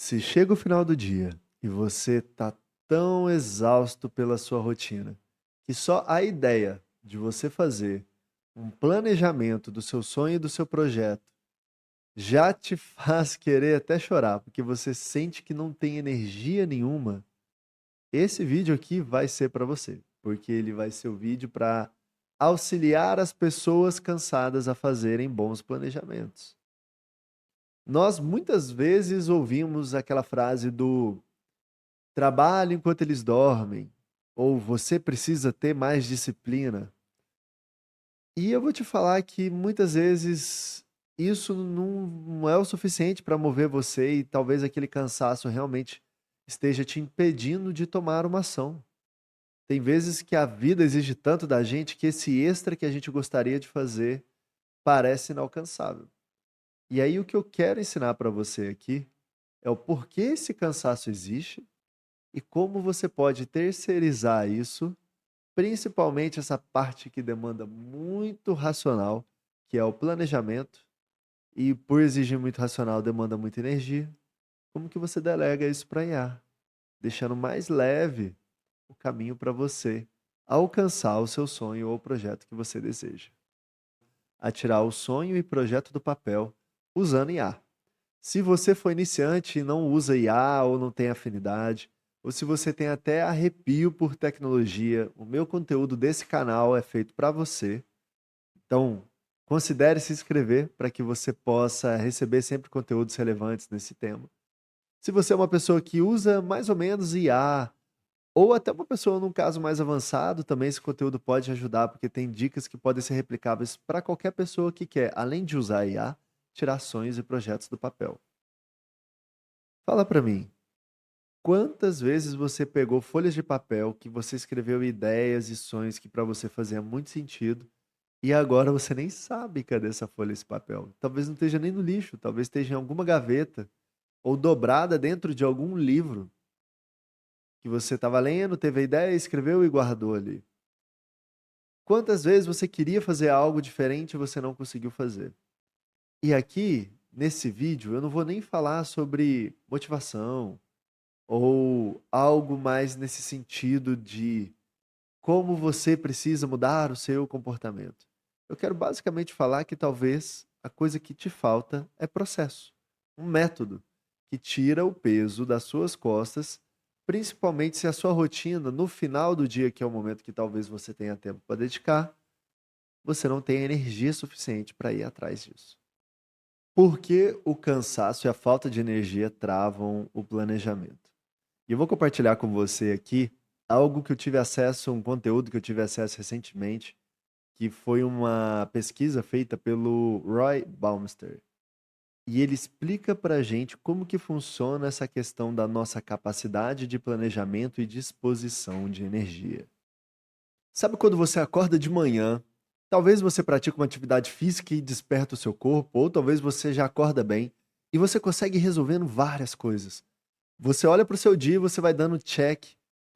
Se chega o final do dia e você tá tão exausto pela sua rotina, que só a ideia de você fazer um planejamento do seu sonho e do seu projeto já te faz querer até chorar, porque você sente que não tem energia nenhuma, esse vídeo aqui vai ser para você, porque ele vai ser o vídeo para auxiliar as pessoas cansadas a fazerem bons planejamentos. Nós muitas vezes ouvimos aquela frase do trabalho enquanto eles dormem, ou você precisa ter mais disciplina. E eu vou te falar que muitas vezes isso não é o suficiente para mover você e talvez aquele cansaço realmente esteja te impedindo de tomar uma ação. Tem vezes que a vida exige tanto da gente que esse extra que a gente gostaria de fazer parece inalcançável. E aí o que eu quero ensinar para você aqui é o porquê esse cansaço existe e como você pode terceirizar isso, principalmente essa parte que demanda muito racional, que é o planejamento, e por exigir muito racional demanda muita energia. Como que você delega isso para IA, deixando mais leve o caminho para você alcançar o seu sonho ou o projeto que você deseja. A tirar o sonho e projeto do papel usando IA. Se você for iniciante e não usa IA ou não tem afinidade, ou se você tem até arrepio por tecnologia, o meu conteúdo desse canal é feito para você. Então, considere se inscrever para que você possa receber sempre conteúdos relevantes nesse tema. Se você é uma pessoa que usa mais ou menos IA, ou até uma pessoa num caso mais avançado, também esse conteúdo pode ajudar, porque tem dicas que podem ser replicáveis para qualquer pessoa que quer, além de usar IA, tirar sonhos e projetos do papel. Fala para mim, quantas vezes você pegou folhas de papel que você escreveu ideias e sonhos que para você fazia muito sentido e agora você nem sabe cadê essa folha, esse papel? Talvez não esteja nem no lixo, talvez esteja em alguma gaveta ou dobrada dentro de algum livro que você estava lendo, teve a ideia, escreveu e guardou ali. Quantas vezes você queria fazer algo diferente e você não conseguiu fazer? E aqui, nesse vídeo, eu não vou nem falar sobre motivação ou algo mais nesse sentido de como você precisa mudar o seu comportamento. Eu quero basicamente falar que talvez a coisa que te falta é processo, um método que tira o peso das suas costas, principalmente se a sua rotina, no final do dia, que é o momento que talvez você tenha tempo para dedicar, você não tem energia suficiente para ir atrás disso. Porque o cansaço e a falta de energia travam o planejamento. E eu vou compartilhar com você aqui algo que eu tive acesso, um conteúdo que eu tive acesso recentemente, que foi uma pesquisa feita pelo Roy Baumeister. E ele explica pra gente como que funciona essa questão da nossa capacidade de planejamento e disposição de energia. Sabe quando você acorda de manhã, talvez você pratique uma atividade física e desperta o seu corpo, ou talvez você já acorda bem e você consegue ir resolvendo várias coisas. Você olha para o seu dia e você vai dando check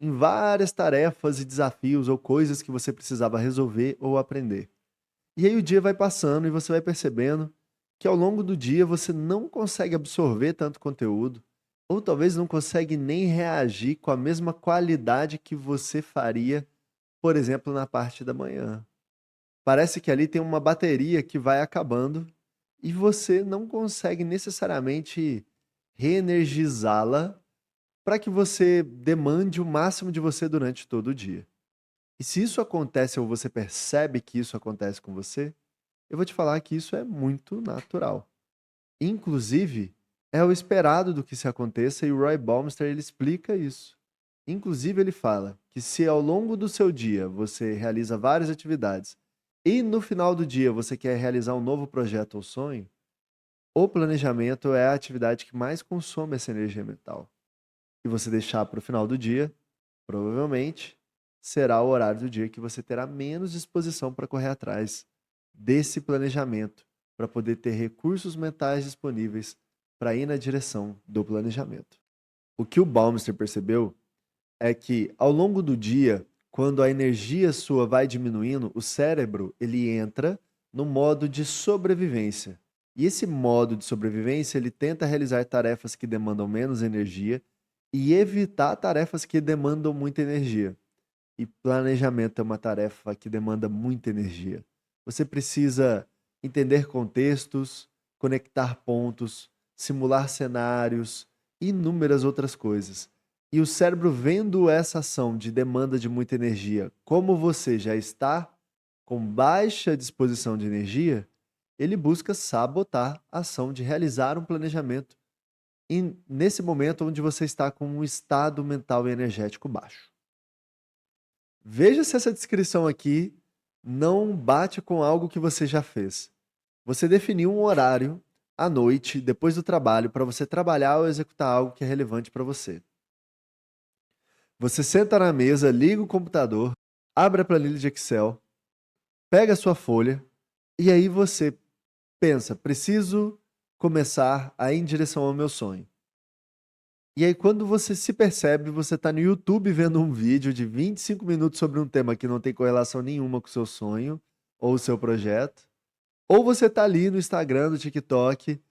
em várias tarefas e desafios ou coisas que você precisava resolver ou aprender. E aí o dia vai passando e você vai percebendo que ao longo do dia você não consegue absorver tanto conteúdo, ou talvez não consegue nem reagir com a mesma qualidade que você faria, por exemplo, na parte da manhã. Parece que ali tem uma bateria que vai acabando e você não consegue necessariamente reenergizá-la para que você demande o máximo de você durante todo o dia. E se isso acontece ou você percebe que isso acontece com você, eu vou te falar que isso é muito natural. Inclusive, é o esperado do que se aconteça e o Roy Baumeister ele explica isso. Inclusive, ele fala que se ao longo do seu dia você realiza várias atividades e no final do dia você quer realizar um novo projeto ou sonho, o planejamento é a atividade que mais consome essa energia mental. E você deixar para o final do dia, provavelmente será o horário do dia que você terá menos disposição para correr atrás desse planejamento, para poder ter recursos mentais disponíveis para ir na direção do planejamento. O que o Baumeister percebeu é que ao longo do dia, quando a energia sua vai diminuindo, o cérebro ele entra no modo de sobrevivência. E esse modo de sobrevivência, ele tenta realizar tarefas que demandam menos energia e evitar tarefas que demandam muita energia. E planejamento é uma tarefa que demanda muita energia. Você precisa entender contextos, conectar pontos, simular cenários e inúmeras outras coisas. E o cérebro, vendo essa ação de demanda de muita energia, como você já está com baixa disposição de energia, ele busca sabotar a ação de realizar um planejamento nesse momento onde você está com um estado mental e energético baixo. Veja se essa descrição aqui não bate com algo que você já fez. Você definiu um horário à noite, depois do trabalho, para você trabalhar ou executar algo que é relevante para você. Você senta na mesa, liga o computador, abre a planilha de Excel, pega a sua folha e aí você pensa: preciso começar a ir em direção ao meu sonho. E aí, quando você se percebe, você está no YouTube vendo um vídeo de 25 minutos sobre um tema que não tem correlação nenhuma com o seu sonho ou o seu projeto. Ou você está ali no Instagram, no TikTok,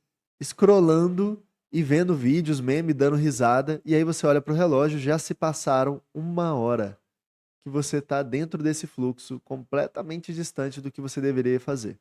scrollando e vendo vídeos, meme, dando risada. E aí você olha para o relógio, já se passaram 1 hora que você está dentro desse fluxo completamente distante do que você deveria fazer.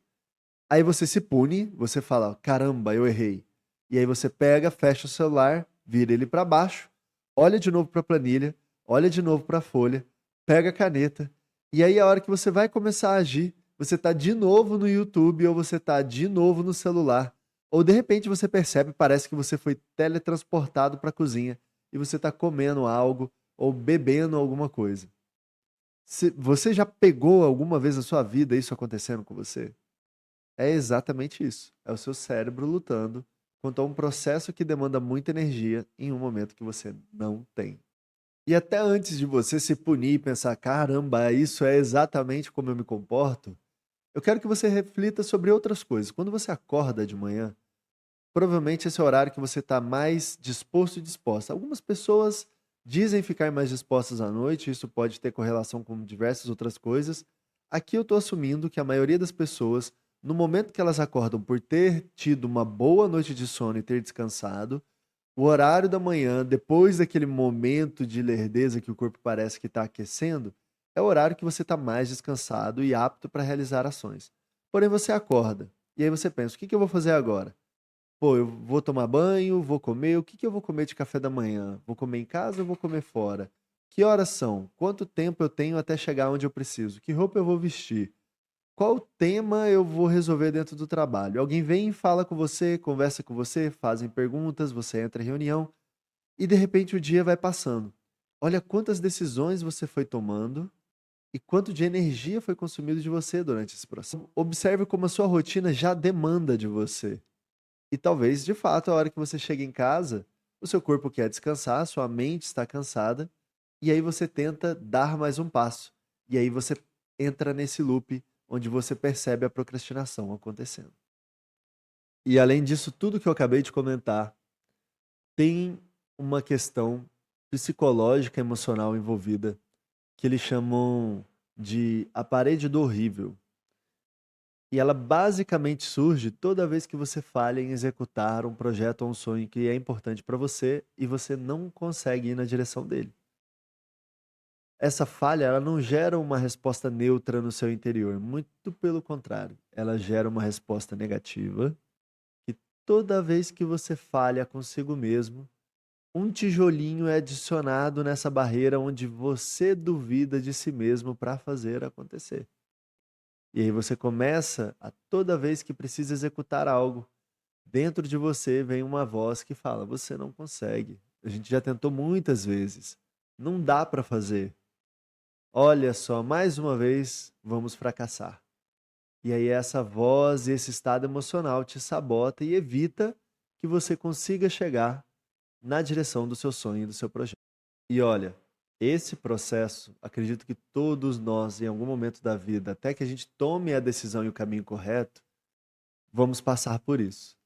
Aí você se pune, você fala: caramba, eu errei. E aí você pega, fecha o celular, vira ele para baixo, olha de novo para a planilha, olha de novo para a folha, pega a caneta. E aí a hora que você vai começar a agir, você tá de novo no YouTube ou você tá de novo no celular. Ou de repente você percebe, parece que você foi teletransportado para a cozinha e você tá comendo algo ou bebendo alguma coisa. Você já pegou alguma vez na sua vida isso acontecendo com você? É exatamente isso. É o seu cérebro lutando contra um processo que demanda muita energia em um momento que você não tem. E até antes de você se punir e pensar: caramba, isso é exatamente como eu me comporto, eu quero que você reflita sobre outras coisas. Quando você acorda de manhã, provavelmente esse é o horário que você está mais disposto e disposta. Algumas pessoas dizem ficar mais dispostas à noite, isso pode ter correlação com diversas outras coisas. Aqui eu estou assumindo que a maioria das pessoas, no momento que elas acordam por ter tido uma boa noite de sono e ter descansado, o horário da manhã, depois daquele momento de lerdeza que o corpo parece que está aquecendo, é o horário que você está mais descansado e apto para realizar ações. Porém, você acorda e aí você pensa: o que que eu vou fazer agora? Pô, eu vou tomar banho, vou comer. O que que eu vou comer de café da manhã? Vou comer em casa ou vou comer fora? Que horas são? Quanto tempo eu tenho até chegar onde eu preciso? Que roupa eu vou vestir? Qual tema eu vou resolver dentro do trabalho? Alguém vem e fala com você, conversa com você, fazem perguntas, você entra em reunião e de repente o dia vai passando. Olha quantas decisões você foi tomando e quanto de energia foi consumido de você durante esse processo. Observe como a sua rotina já demanda de você. E talvez, de fato, a hora que você chega em casa, o seu corpo quer descansar, sua mente está cansada, e aí você tenta dar mais um passo. E aí você entra nesse loop onde você percebe a procrastinação acontecendo. E além disso, tudo que eu acabei de comentar, tem uma questão psicológica, emocional envolvida, que eles chamam de a parede do horrível. E ela basicamente surge toda vez que você falha em executar um projeto ou um sonho que é importante para você e você não consegue ir na direção dele. Essa falha, ela não gera uma resposta neutra no seu interior, muito pelo contrário, ela gera uma resposta negativa e toda vez que você falha consigo mesmo, um tijolinho é adicionado nessa barreira onde você duvida de si mesmo para fazer acontecer. E aí você começa a toda vez que precisa executar algo, dentro de você vem uma voz que fala: você não consegue. A gente já tentou muitas vezes. Não dá para fazer. Olha só, mais uma vez vamos fracassar. E aí essa voz e esse estado emocional te sabota e evita que você consiga chegar na direção do seu sonho e do seu projeto. E olha, esse processo, acredito que todos nós, em algum momento da vida, até que a gente tome a decisão e o caminho correto, vamos passar por isso.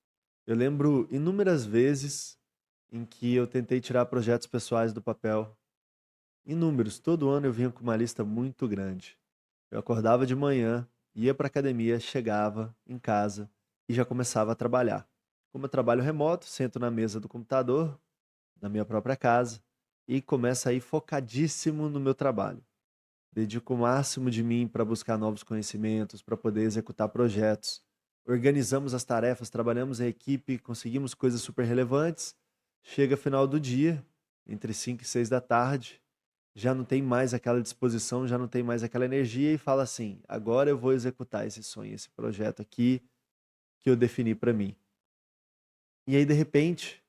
Eu lembro inúmeras vezes em que eu tentei tirar projetos pessoais do papel. Inúmeros. Todo ano eu vinha com uma lista muito grande. Eu acordava de manhã, ia para academia, chegava em casa e já começava a trabalhar. Como eu trabalho remoto, sento na mesa do computador, na minha própria casa, e começo a ir focadíssimo no meu trabalho. Dedico o máximo de mim para buscar novos conhecimentos, para poder executar projetos. Organizamos as tarefas, trabalhamos em equipe, conseguimos coisas super relevantes. Chega final do dia, entre 5 e 6 da tarde, já não tem mais aquela disposição, já não tem mais aquela energia e fala assim: agora eu vou executar esse sonho, esse projeto aqui que eu defini para mim. E aí, de repente,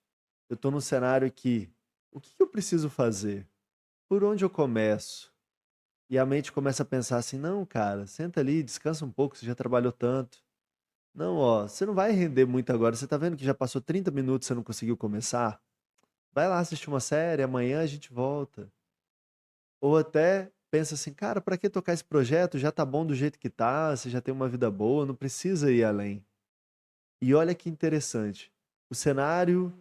eu estou num cenário que o que eu preciso fazer? Por onde eu começo? E a mente começa a pensar assim: não, cara, senta ali, descansa um pouco, você já trabalhou tanto. Não, ó, você não vai render muito agora. Você tá vendo que já passou 30 minutos e você não conseguiu começar? Vai lá assistir uma série, amanhã a gente volta. Ou até pensa assim, cara, pra que tocar esse projeto? Já tá bom do jeito que tá, você já tem uma vida boa, não precisa ir além. E olha que interessante. O cenário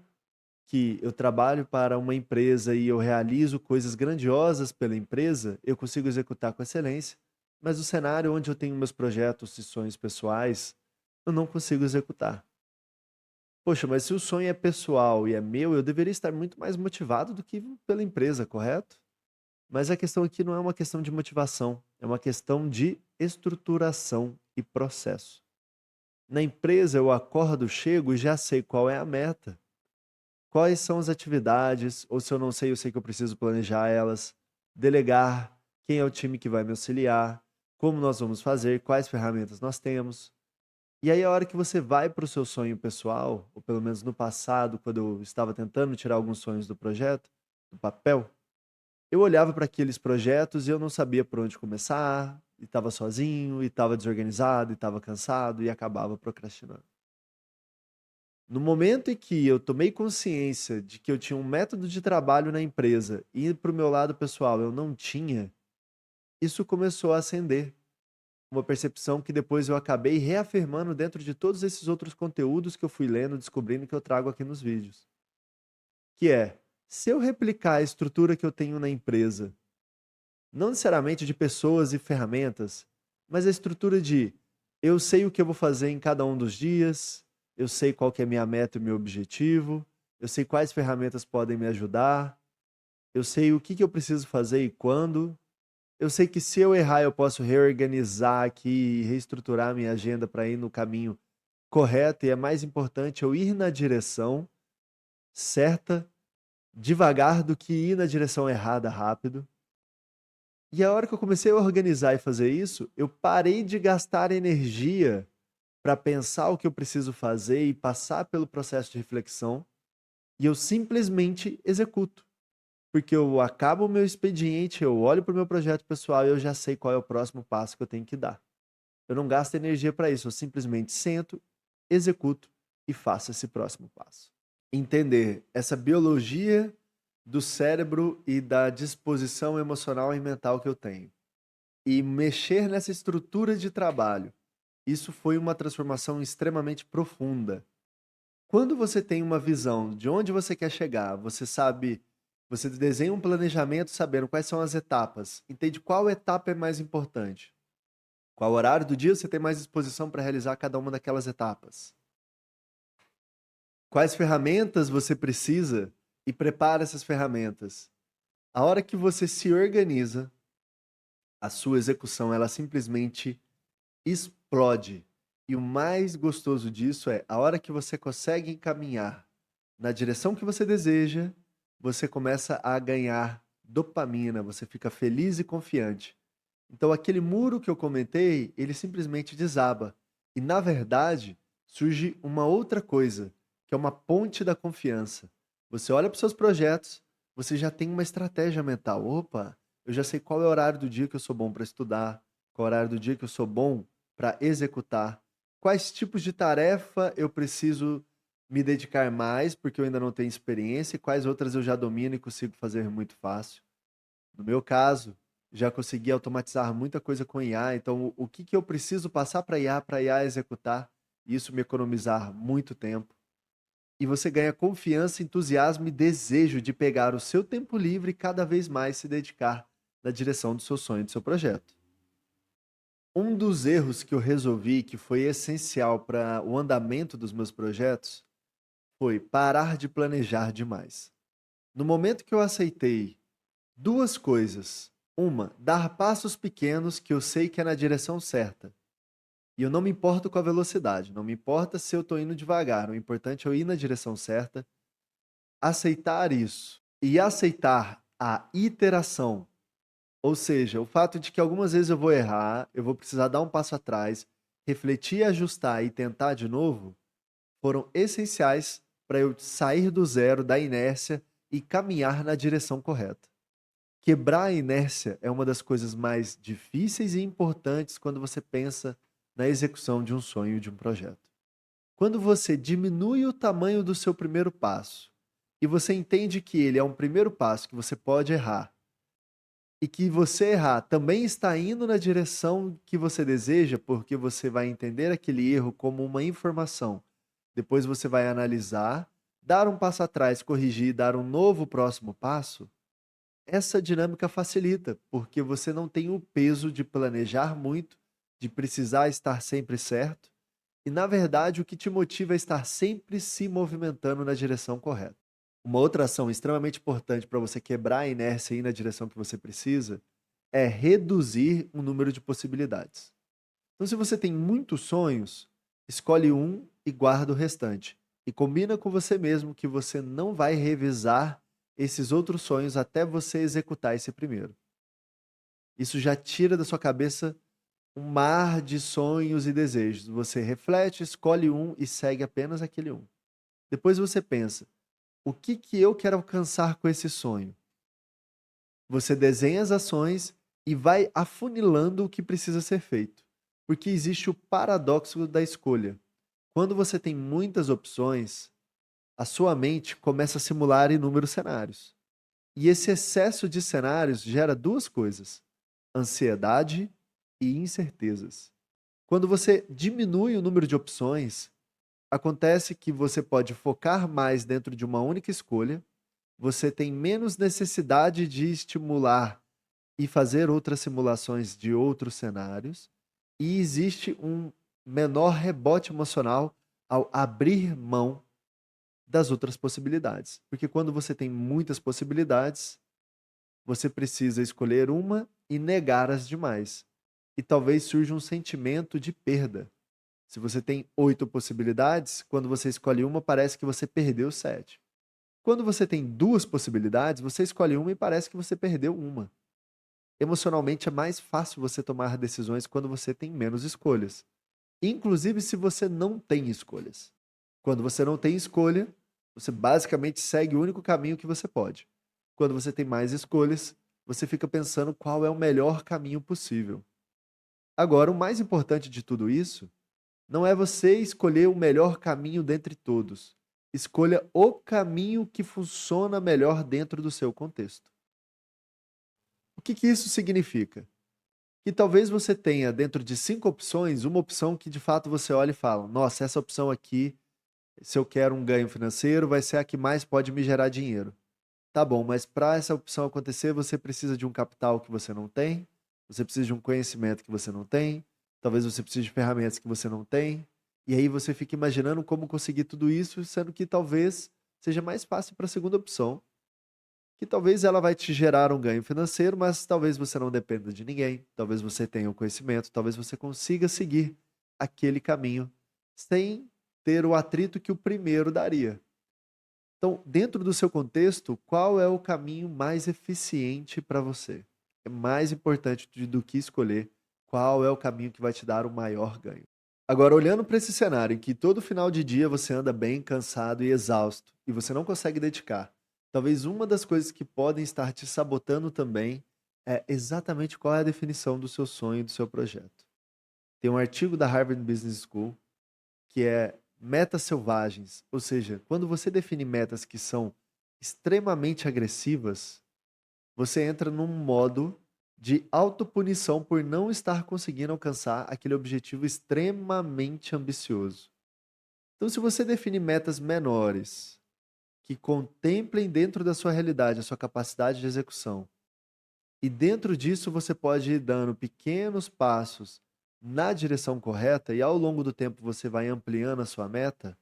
que eu trabalho para uma empresa e eu realizo coisas grandiosas pela empresa, eu consigo executar com excelência, mas o cenário onde eu tenho meus projetos e sonhos pessoais, eu não consigo executar. Poxa, mas se o sonho é pessoal e é meu, eu deveria estar muito mais motivado do que pela empresa, correto? Mas a questão aqui não é uma questão de motivação, é uma questão de estruturação e processo. Na empresa eu acordo, chego e já sei qual é a meta. Quais são as atividades, ou se eu não sei, eu sei que eu preciso planejar elas, delegar, quem é o time que vai me auxiliar, como nós vamos fazer, quais ferramentas nós temos. E aí, a hora que você vai para o seu sonho pessoal, ou pelo menos no passado, quando eu estava tentando tirar alguns sonhos do projeto, do papel, eu olhava para aqueles projetos e eu não sabia por onde começar, e estava sozinho, e estava desorganizado, e estava cansado, e acabava procrastinando. No momento em que eu tomei consciência de que eu tinha um método de trabalho na empresa e para o meu lado pessoal eu não tinha, isso começou a acender. Uma percepção que depois eu acabei reafirmando dentro de todos esses outros conteúdos que eu fui lendo, descobrindo que eu trago aqui nos vídeos. Que é, se eu replicar a estrutura que eu tenho na empresa, não necessariamente de pessoas e ferramentas, mas a estrutura de eu sei o que eu vou fazer em cada um dos dias, eu sei qual que é a minha meta e meu objetivo, eu sei quais ferramentas podem me ajudar, eu sei o que que eu preciso fazer e quando, eu sei que se eu errar eu posso reorganizar aqui e reestruturar minha agenda para ir no caminho correto e é mais importante eu ir na direção certa devagar do que ir na direção errada rápido. E a hora que eu comecei a organizar e fazer isso, eu parei de gastar energia para pensar o que eu preciso fazer e passar pelo processo de reflexão, e eu simplesmente executo. Porque eu acabo o meu expediente, eu olho para o meu projeto pessoal e eu já sei qual é o próximo passo que eu tenho que dar. Eu não gasto energia para isso, eu simplesmente sento, executo e faço esse próximo passo. Entender essa biologia do cérebro e da disposição emocional e mental que eu tenho e mexer nessa estrutura de trabalho. Isso foi uma transformação extremamente profunda. Quando você tem uma visão de onde você quer chegar, você sabe, você desenha um planejamento sabendo quais são as etapas, entende qual etapa é mais importante, qual horário do dia você tem mais disposição para realizar cada uma daquelas etapas, quais ferramentas você precisa e prepara essas ferramentas. A hora que você se organiza, a sua execução ela simplesmente explode. E o mais gostoso disso é a hora que você consegue encaminhar na direção que você deseja, você começa a ganhar dopamina, você fica feliz e confiante. Então aquele muro que eu comentei, ele simplesmente desaba. E na verdade, surge uma outra coisa, que é uma ponte da confiança. Você olha para os seus projetos, você já tem uma estratégia mental. Opa, eu já sei qual é o horário do dia que eu sou bom para estudar, qual é o horário do dia que eu sou bom para executar, quais tipos de tarefa eu preciso me dedicar mais, porque eu ainda não tenho experiência, e quais outras eu já domino e consigo fazer muito fácil. No meu caso, já consegui automatizar muita coisa com IA, então o que que eu preciso passar para IA executar, e isso me economizar muito tempo. E você ganha confiança, entusiasmo e desejo de pegar o seu tempo livre e cada vez mais se dedicar na direção do seu sonho, do seu projeto. Um dos erros que eu resolvi, que foi essencial para o andamento dos meus projetos, foi parar de planejar demais. No momento que eu aceitei duas coisas: uma, dar passos pequenos que eu sei que é na direção certa. E eu não me importo com a velocidade, não me importa se eu estou indo devagar, o importante é eu ir na direção certa, aceitar isso e aceitar a iteração. Ou seja, o fato de que algumas vezes eu vou errar, eu vou precisar dar um passo atrás, refletir, ajustar e tentar de novo, foram essenciais para eu sair do zero, da inércia e caminhar na direção correta. Quebrar a inércia é uma das coisas mais difíceis e importantes quando você pensa na execução de um sonho, de um projeto. Quando você diminui o tamanho do seu primeiro passo e você entende que ele é um primeiro passo que você pode errar e que você errar também está indo na direção que você deseja, porque você vai entender aquele erro como uma informação. Depois você vai analisar, dar um passo atrás, corrigir, dar um novo próximo passo. Essa dinâmica facilita, porque você não tem o peso de planejar muito, de precisar estar sempre certo, e na verdade o que te motiva é estar sempre se movimentando na direção correta. Uma outra ação extremamente importante para você quebrar a inércia e ir na direção que você precisa é reduzir o número de possibilidades. Então, se você tem muitos sonhos, escolhe um e guarda o restante. E combina com você mesmo que você não vai revisar esses outros sonhos até você executar esse primeiro. Isso já tira da sua cabeça um mar de sonhos e desejos. Você reflete, escolhe um e segue apenas aquele um. Depois você pensa: o que que eu quero alcançar com esse sonho? Você desenha as ações e vai afunilando o que precisa ser feito. Porque existe o paradoxo da escolha. Quando você tem muitas opções, a sua mente começa a simular inúmeros cenários. E esse excesso de cenários gera duas coisas: ansiedade e incertezas. Quando você diminui o número de opções, acontece que você pode focar mais dentro de uma única escolha, você tem menos necessidade de estimular e fazer outras simulações de outros cenários, e existe um menor rebote emocional ao abrir mão das outras possibilidades. Porque quando você tem muitas possibilidades, você precisa escolher uma e negar as demais. E talvez surja um sentimento de perda. Se você tem 8 possibilidades, quando você escolhe uma, parece que você perdeu 7. Quando você tem duas possibilidades, você escolhe uma e parece que você perdeu uma. Emocionalmente é mais fácil você tomar decisões quando você tem menos escolhas. Inclusive se você não tem escolhas. Quando você não tem escolha, você basicamente segue o único caminho que você pode. Quando você tem mais escolhas, você fica pensando qual é o melhor caminho possível. Agora, o mais importante de tudo isso não é você escolher o melhor caminho dentre todos. Escolha o caminho que funciona melhor dentro do seu contexto. O que que isso significa? Que talvez você tenha dentro de 5 opções, uma opção que de fato você olha e fala: nossa, essa opção aqui, se eu quero um ganho financeiro, vai ser a que mais pode me gerar dinheiro. Tá bom, mas para essa opção acontecer, você precisa de um capital que você não tem, você precisa de um conhecimento que você não tem, talvez você precise de ferramentas que você não tem, e aí você fica imaginando como conseguir tudo isso, sendo que talvez seja mais fácil para a segunda opção, que talvez ela vai te gerar um ganho financeiro, mas talvez você não dependa de ninguém, talvez você tenha o conhecimento, talvez você consiga seguir aquele caminho sem ter o atrito que o primeiro daria. Então, dentro do seu contexto, qual é o caminho mais eficiente para você? É mais importante do que escolher qual é o caminho que vai te dar o maior ganho. Agora, olhando para esse cenário em que todo final de dia você anda bem cansado e exausto e você não consegue dedicar, talvez uma das coisas que podem estar te sabotando também é exatamente qual é a definição do seu sonho, do seu projeto. Tem um artigo da Harvard Business School que é metas selvagens, ou seja, quando você define metas que são extremamente agressivas, você entra num modo de autopunição por não estar conseguindo alcançar aquele objetivo extremamente ambicioso. Então, se você define metas menores, que contemplem dentro da sua realidade a sua capacidade de execução, e dentro disso você pode ir dando pequenos passos na direção correta e ao longo do tempo você vai ampliando a sua meta,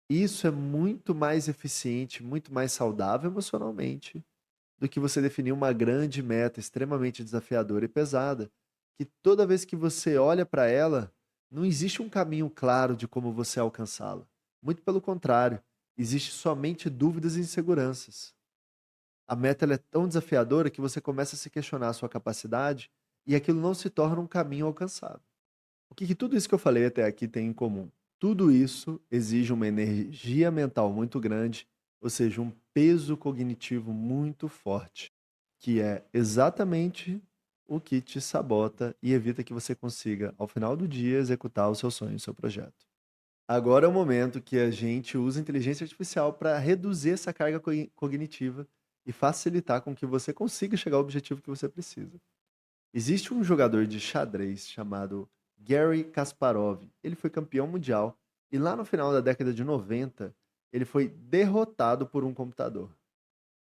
isso é muito mais eficiente, muito mais saudável emocionalmente do que você definir uma grande meta extremamente desafiadora e pesada, que toda vez que você olha para ela, não existe um caminho claro de como você alcançá-la. Muito pelo contrário, existe somente dúvidas e inseguranças. A meta ela é tão desafiadora que você começa a se questionar a sua capacidade e aquilo não se torna um caminho alcançável. O que tudo isso que eu falei até aqui tem em comum? Tudo isso exige uma energia mental muito grande, ou seja, um peso cognitivo muito forte, que é exatamente o que te sabota e evita que você consiga, ao final do dia, executar o seu sonho, o seu projeto. Agora é o momento que a gente usa inteligência artificial para reduzir essa carga cognitiva e facilitar com que você consiga chegar ao objetivo que você precisa. Existe um jogador de xadrez chamado Garry Kasparov. Ele foi campeão mundial e lá no final da década de 90, ele foi derrotado por um computador.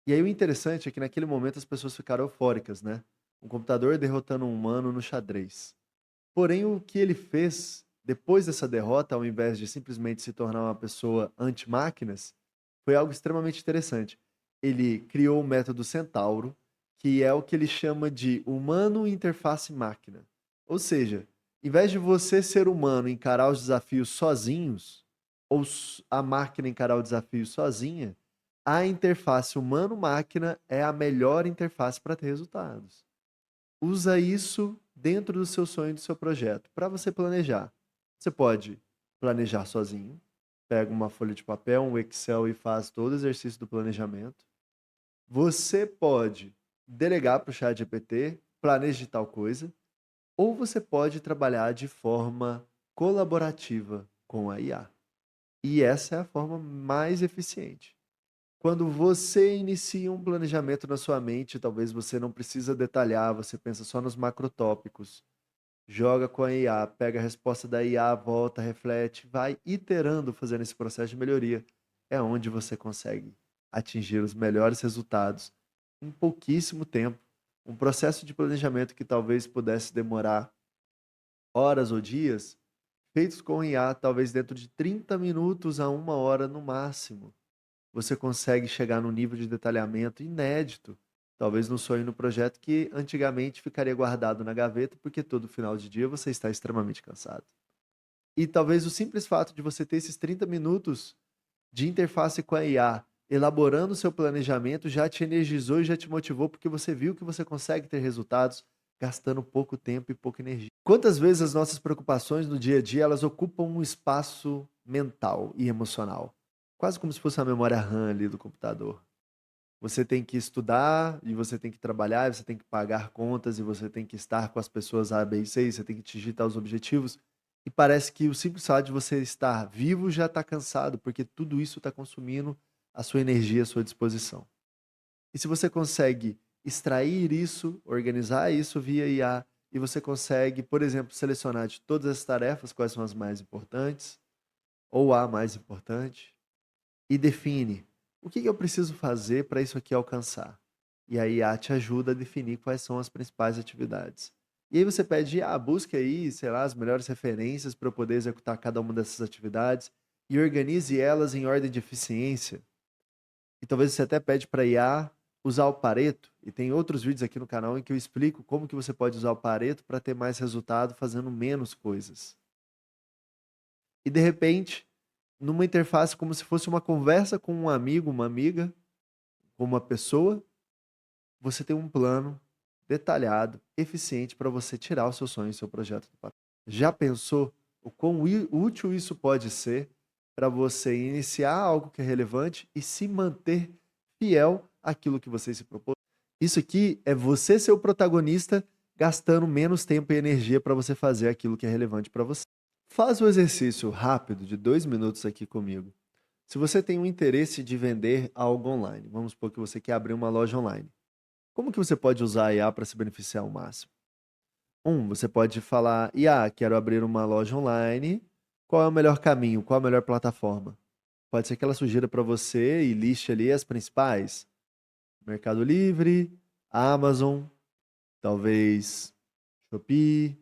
E aí o interessante é que naquele momento as pessoas ficaram eufóricas, né? Um computador derrotando um humano no xadrez. Porém, o que ele fez depois dessa derrota, ao invés de simplesmente se tornar uma pessoa anti-máquinas, foi algo extremamente interessante. Ele criou o método Centauro, que é o que ele chama de humano interface máquina. Ou seja, em vez de você, ser humano, encarar os desafios sozinhos, ou a máquina encarar o desafio sozinha, a interface humano-máquina é a melhor interface para ter resultados. Usa isso dentro do seu sonho, do seu projeto, para você planejar. Você pode planejar sozinho, pega uma folha de papel, um Excel e faz todo o exercício do planejamento. Você pode delegar para o ChatGPT, planeje tal coisa, ou você pode trabalhar de forma colaborativa com a IA. E essa é a forma mais eficiente. Quando você inicia um planejamento na sua mente, talvez você não precisa detalhar, você pensa só nos macrotópicos. Joga com a IA, pega a resposta da IA, volta, reflete, vai iterando, fazendo esse processo de melhoria. É onde você consegue atingir os melhores resultados em pouquíssimo tempo. Um processo de planejamento que talvez pudesse demorar horas ou dias, feitos com IA, talvez dentro de 30 minutos a 1 hora no máximo, você consegue chegar num nível de detalhamento inédito, talvez no sonho e no projeto que antigamente ficaria guardado na gaveta, porque todo final de dia você está extremamente cansado. E talvez o simples fato de você ter esses 30 minutos de interface com a IA, elaborando o seu planejamento, já te energizou e já te motivou, porque você viu que você consegue ter resultados gastando pouco tempo e pouca energia. Quantas vezes as nossas preocupações no dia a dia, elas ocupam um espaço mental e emocional? Quase como se fosse a memória RAM ali do computador. Você tem que estudar e você tem que trabalhar, e você tem que pagar contas e você tem que estar com as pessoas A, B e C, e você tem que atingir os objetivos. E parece que o simples fato de você estar vivo já está cansado, porque tudo isso está consumindo a sua energia, a sua disposição. E se você consegue extrair isso, organizar isso via IA, e você consegue, por exemplo, selecionar de todas as tarefas quais são as mais importantes, ou a mais importante, e define o que eu preciso fazer para isso aqui alcançar. E a IA te ajuda a definir quais são as principais atividades. E aí você pede, busque aí, sei lá, as melhores referências para eu poder executar cada uma dessas atividades e organize elas em ordem de eficiência. E talvez você até pede para a IA usar o Pareto, e tem outros vídeos aqui no canal em que eu explico como que você pode usar o Pareto para ter mais resultado fazendo menos coisas. E de repente, numa interface como se fosse uma conversa com um amigo, uma amiga, com uma pessoa, você tem um plano detalhado, eficiente para você tirar o seu sonho e seu projeto do papel. Já pensou o quão útil isso pode ser para você iniciar algo que é relevante e se manter fiel àquilo que você se propôs? Isso aqui é você ser o protagonista, gastando menos tempo e energia para você fazer aquilo que é relevante para você. Faz o exercício rápido de 2 minutos aqui comigo. Se você tem um interesse de vender algo online, vamos supor que você quer abrir uma loja online. Como que você pode usar a IA para se beneficiar ao máximo? Você pode falar, IA, quero abrir uma loja online. Qual é o melhor caminho? Qual é a melhor plataforma? Pode ser que ela sugira para você e liste ali as principais. Mercado Livre, Amazon, talvez Shopee,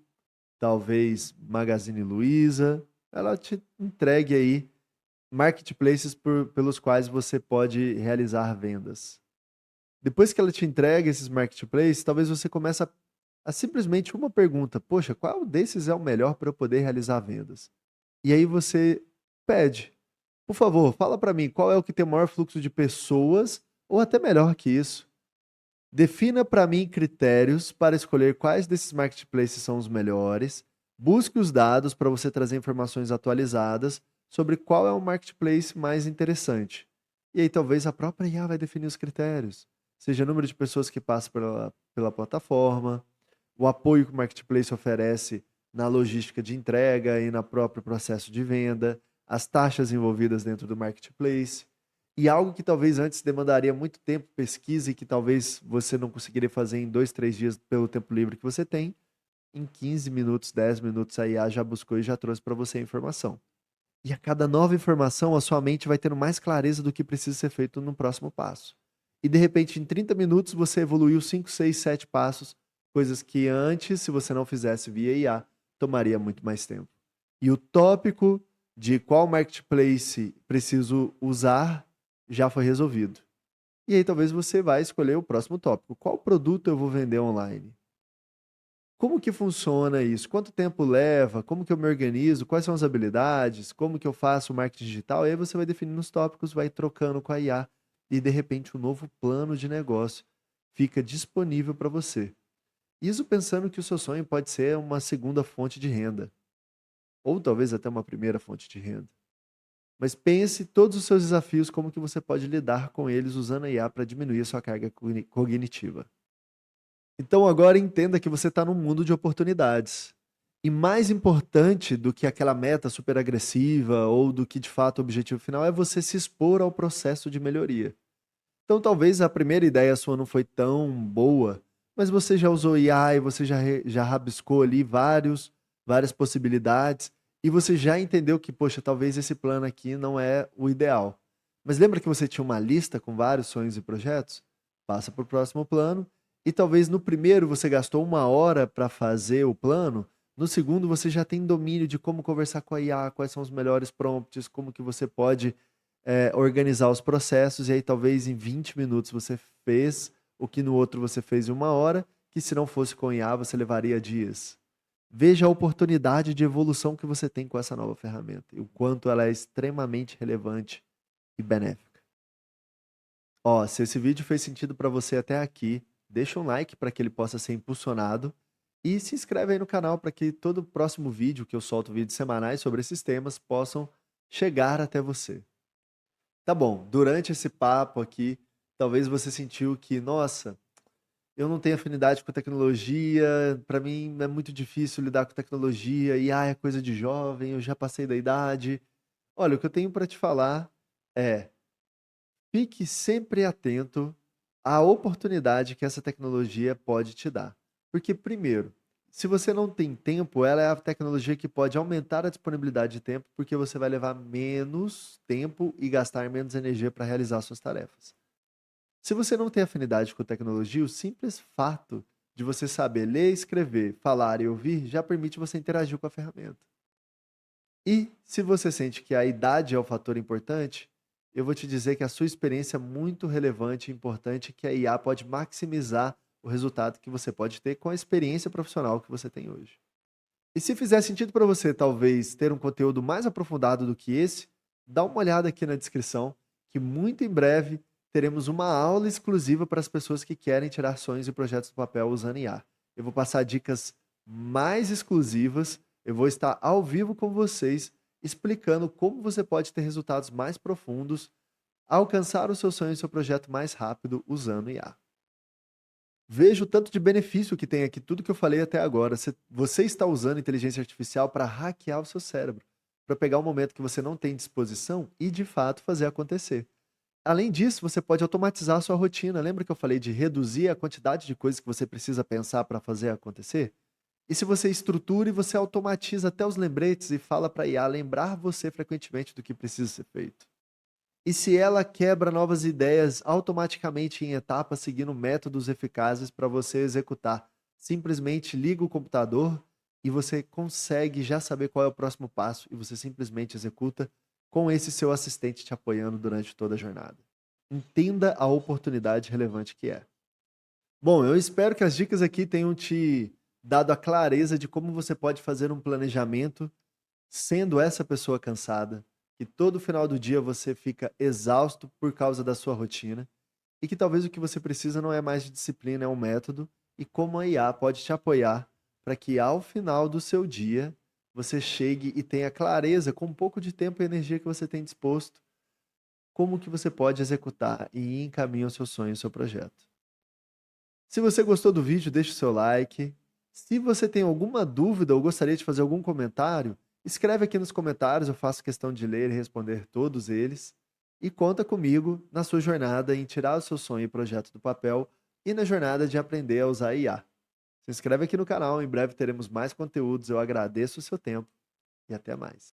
talvez Magazine Luiza, ela te entregue aí marketplaces pelos quais você pode realizar vendas. Depois que ela te entrega esses marketplaces, talvez você comece a simplesmente uma pergunta: poxa, qual desses é o melhor para eu poder realizar vendas? E aí você pede, por favor, fala para mim qual é o que tem o maior fluxo de pessoas, ou até melhor que isso, defina para mim critérios para escolher quais desses marketplaces são os melhores. Busque os dados para você trazer informações atualizadas sobre qual é o marketplace mais interessante. E aí talvez a própria IA vai definir os critérios, seja o número de pessoas que passam pela plataforma, o apoio que o marketplace oferece na logística de entrega e no próprio processo de venda, as taxas envolvidas dentro do marketplace. E algo que talvez antes demandaria muito tempo, pesquisa, e que talvez você não conseguiria fazer em 2, 3 dias pelo tempo livre que você tem, em 15 minutos, 10 minutos a IA já buscou e já trouxe para você a informação. E a cada nova informação, a sua mente vai tendo mais clareza do que precisa ser feito no próximo passo. E de repente, em 30 minutos, você evoluiu 5, 6, 7 passos, coisas que antes, se você não fizesse via IA, tomaria muito mais tempo. E o tópico de qual marketplace preciso usar já foi resolvido. E aí talvez você vai escolher o próximo tópico. Qual produto eu vou vender online? Como que funciona isso? Quanto tempo leva? Como que eu me organizo? Quais são as habilidades? Como que eu faço o marketing digital? E aí você vai definindo os tópicos, vai trocando com a IA e de repente um novo plano de negócio fica disponível para você. Isso pensando que o seu sonho pode ser uma segunda fonte de renda, ou talvez até uma primeira fonte de renda. Mas pense todos os seus desafios, como que você pode lidar com eles usando a IA para diminuir a sua carga cognitiva. Então agora entenda que você está num mundo de oportunidades. E mais importante do que aquela meta super agressiva ou do que de fato o objetivo final é você se expor ao processo de melhoria. Então talvez a primeira ideia sua não foi tão boa, mas você já usou IA e você já rabiscou ali várias possibilidades e você já entendeu que, poxa, talvez esse plano aqui não é o ideal. Mas lembra que você tinha uma lista com vários sonhos e projetos? Passa para o próximo plano e talvez no primeiro você gastou 1 hora para fazer o plano, no segundo você já tem domínio de como conversar com a IA, quais são os melhores prompts, como que você pode organizar os processos, e aí talvez em 20 minutos você fez o que no outro você fez em 1 hora, que se não fosse com IA você levaria dias. Veja a oportunidade de evolução que você tem com essa nova ferramenta e o quanto ela é extremamente relevante e benéfica. Ó, se esse vídeo fez sentido para você até aqui, deixa um like para que ele possa ser impulsionado e se inscreve aí no canal para que todo próximo vídeo que eu solto, vídeos semanais sobre esses temas, possam chegar até você. Tá bom, durante esse papo aqui, talvez você sentiu que, nossa, eu não tenho afinidade com tecnologia, para mim é muito difícil lidar com tecnologia, e é coisa de jovem, eu já passei da idade. Olha, o que eu tenho para te falar é: fique sempre atento à oportunidade que essa tecnologia pode te dar. Porque, primeiro, se você não tem tempo, ela é a tecnologia que pode aumentar a disponibilidade de tempo, porque você vai levar menos tempo e gastar menos energia para realizar suas tarefas. Se você não tem afinidade com tecnologia, o simples fato de você saber ler, escrever, falar e ouvir já permite você interagir com a ferramenta. E se você sente que a idade é o fator importante, eu vou te dizer que a sua experiência é muito relevante e importante, que a IA pode maximizar o resultado que você pode ter com a experiência profissional que você tem hoje. E se fizer sentido para você, talvez, ter um conteúdo mais aprofundado do que esse, dá uma olhada aqui na descrição, que muito em breve teremos uma aula exclusiva para as pessoas que querem tirar sonhos e projetos do papel usando IA. Eu vou passar dicas mais exclusivas, eu vou estar ao vivo com vocês, explicando como você pode ter resultados mais profundos, alcançar o seu sonho e seu projeto mais rápido usando IA. Veja o tanto de benefício que tem aqui, tudo que eu falei até agora. Você está usando inteligência artificial para hackear o seu cérebro, para pegar um momento que você não tem disposição e, de fato, fazer acontecer. Além disso, você pode automatizar a sua rotina. Lembra que eu falei de reduzir a quantidade de coisas que você precisa pensar para fazer acontecer? E se você estrutura e você automatiza até os lembretes e fala para a IA lembrar você frequentemente do que precisa ser feito? E se ela quebra novas ideias automaticamente em etapas, seguindo métodos eficazes para você executar? Simplesmente liga o computador, e você consegue já saber qual é o próximo passo e você simplesmente executa com esse seu assistente te apoiando durante toda a jornada. Entenda a oportunidade relevante que é. Bom, eu espero que as dicas aqui tenham te dado a clareza de como você pode fazer um planejamento sendo essa pessoa cansada, que todo final do dia você fica exausto por causa da sua rotina e que talvez o que você precisa não é mais de disciplina, é um método, e como a IA pode te apoiar para que ao final do seu dia você chegue e tenha clareza, com um pouco de tempo e energia que você tem disposto, como que você pode executar e ir em caminho ao seu sonho, ao seu projeto. Se você gostou do vídeo, deixe o seu like. Se você tem alguma dúvida ou gostaria de fazer algum comentário, escreve aqui nos comentários, eu faço questão de ler e responder todos eles. E conta comigo na sua jornada em tirar o seu sonho e projeto do papel e na jornada de aprender a usar IA. Se inscreve aqui no canal, em breve teremos mais conteúdos. Eu agradeço o seu tempo e até mais.